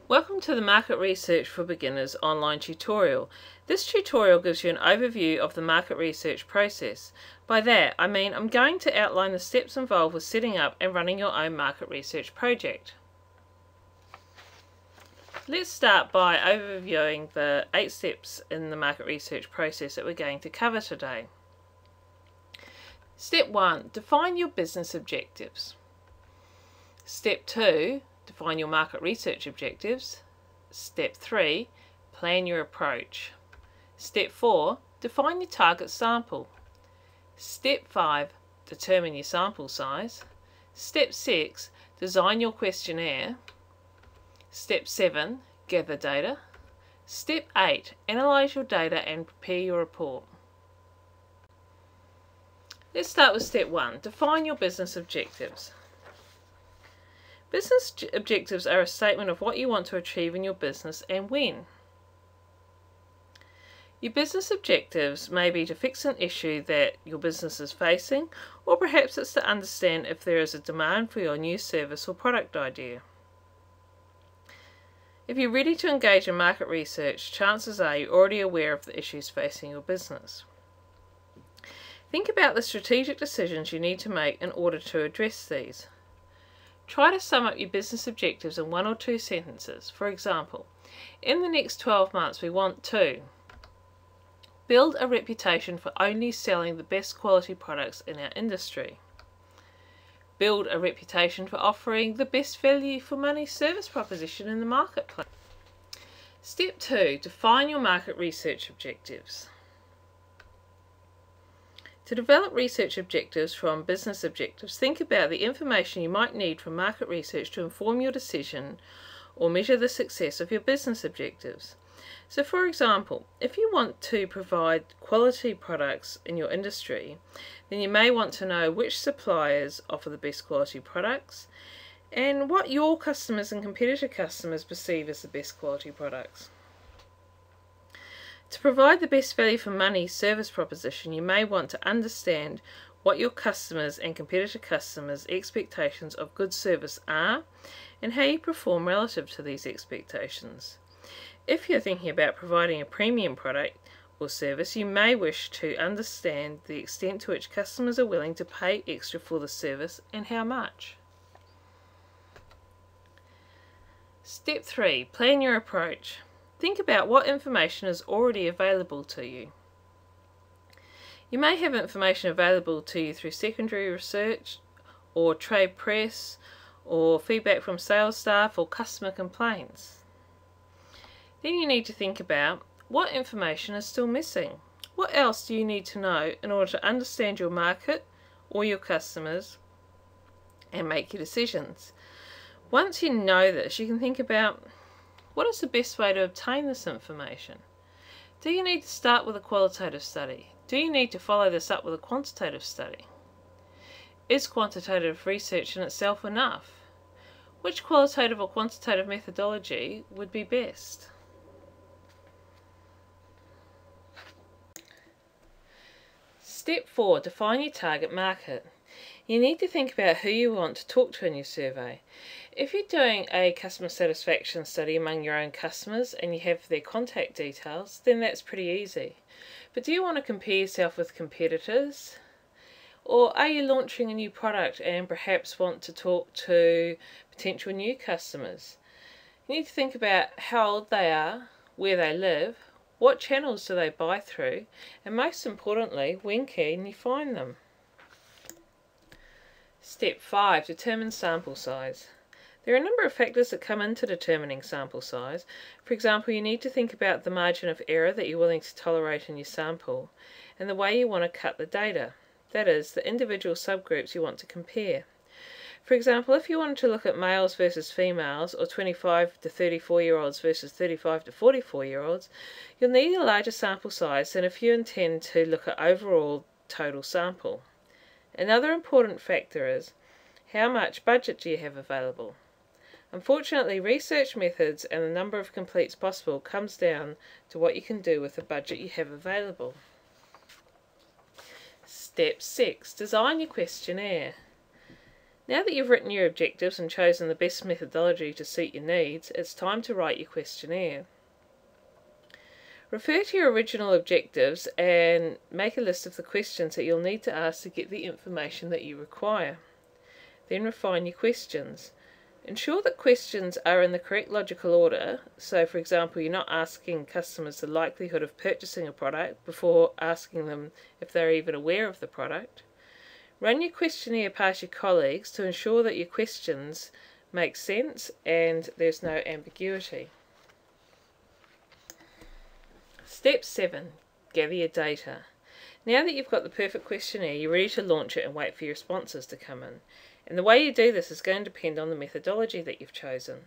Welcome to the Market Research for Beginners online tutorial. This tutorial gives you an overview of the market research process. By that, I mean I'm going to outline the steps involved with setting up and running your own market research project. Let's start by overviewing the 8 steps in the market research process that we're going to cover today. Step 1. Define your business objectives. Step 2. Define your market research objectives. Step 3. Plan your approach. Step 4. Define your target sample. Step 5. Determine your sample size. Step 6. Design your questionnaire. Step 7. Gather data. Step 8. Analyze your data and prepare your report. Let's start with step 1. Define your business objectives. Business objectives are a statement of what you want to achieve in your business and when. Your business objectives may be to fix an issue that your business is facing, or perhaps it's to understand if there is a demand for your new service or product idea. If you're ready to engage in market research, chances are you're already aware of the issues facing your business. Think about the strategic decisions you need to make in order to address these. Try to sum up your business objectives in 1 or 2 sentences. For example, in the next 12 months we want to build a reputation for only selling the best quality products in our industry. Build a reputation for offering the best value for money service proposition in the marketplace. Step 2. Define your market research objectives. To develop research objectives from business objectives, think about the information you might need from market research to inform your decision or measure the success of your business objectives. So for example, if you want to provide quality products in your industry, then you may want to know which suppliers offer the best quality products and what your customers and competitor customers perceive as the best quality products. To provide the best value for money service proposition, you may want to understand what your customers and competitor customers' expectations of good service are and how you perform relative to these expectations. If you're thinking about providing a premium product or service, you may wish to understand the extent to which customers are willing to pay extra for the service and how much. Step 3. Plan your approach. Think about what information is already available to you. You may have information available to you through secondary research or trade press or feedback from sales staff or customer complaints. Then you need to think about what information is still missing. What else do you need to know in order to understand your market or your customers and make your decisions? Once you know this, you can think about what is the best way to obtain this information. Do you need to start with a qualitative study? Do you need to follow this up with a quantitative study? Is quantitative research in itself enough? Which qualitative or quantitative methodology would be best? Step 4. Define your target market. You need to think about who you want to talk to in your survey. If you're doing a customer satisfaction study among your own customers and you have their contact details, then that's pretty easy. But do you want to compare yourself with competitors? Or are you launching a new product and perhaps want to talk to potential new customers? You need to think about how old they are, where they live, what channels do they buy through, and most importantly, when can you find them? Step 5. Determine sample size. There are a number of factors that come into determining sample size. For example, you need to think about the margin of error that you're willing to tolerate in your sample and the way you want to cut the data. That is, the individual subgroups you want to compare. For example, if you wanted to look at males versus females or 25 to 34-year-olds versus 35 to 44-year-olds, you'll need a larger sample size than if you intend to look at overall total sample. Another important factor is how much budget do you have available. Unfortunately, research methods and the number of completes possible comes down to what you can do with the budget you have available. Step 6. Design your questionnaire. Now that you've written your objectives and chosen the best methodology to suit your needs, it's time to write your questionnaire. Refer to your original objectives and make a list of the questions that you'll need to ask to get the information that you require. Then refine your questions. Ensure that questions are in the correct logical order, so for example you're not asking customers the likelihood of purchasing a product before asking them if they're even aware of the product. Run your questionnaire past your colleagues to ensure that your questions make sense and there's no ambiguity. Step 7. Gather your data. Now that you've got the perfect questionnaire, you're ready to launch it and wait for your responses to come in. And the way you do this is going to depend on the methodology that you've chosen.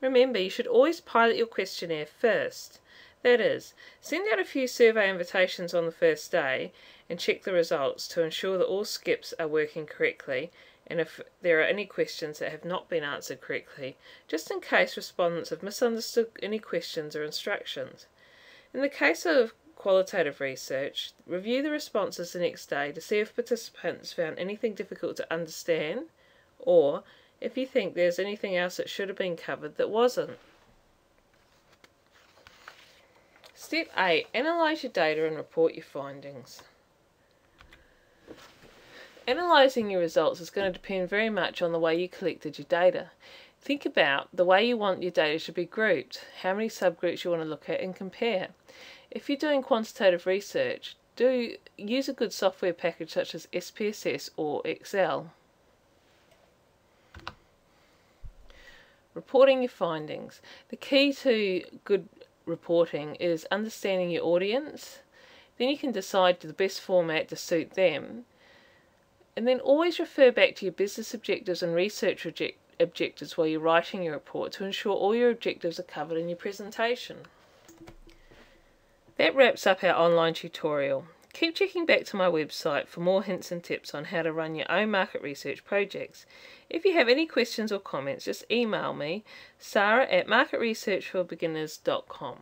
Remember, you should always pilot your questionnaire first. That is, send out a few survey invitations on the first day and check the results to ensure that all skips are working correctly and if there are any questions that have not been answered correctly, just in case respondents have misunderstood any questions or instructions. In the case of qualitative research, review the responses the next day to see if participants found anything difficult to understand or if you think there's anything else that should have been covered that wasn't. Step 8. Analyse your data and report your findings. Analysing your results is going to depend very much on the way you collected your data. Think about the way you want your data to be grouped, how many subgroups you want to look at and compare. If you're doing quantitative research, do use a good software package such as SPSS or Excel. Reporting your findings. The key to good reporting is understanding your audience. Then you can decide the best format to suit them. And then always refer back to your business objectives and research objectives while you're writing your report to ensure all your objectives are covered in your presentation. That wraps up our online tutorial. Keep checking back to my website for more hints and tips on how to run your own market research projects. If you have any questions or comments, just email me, sarah@marketresearchforbeginners.com.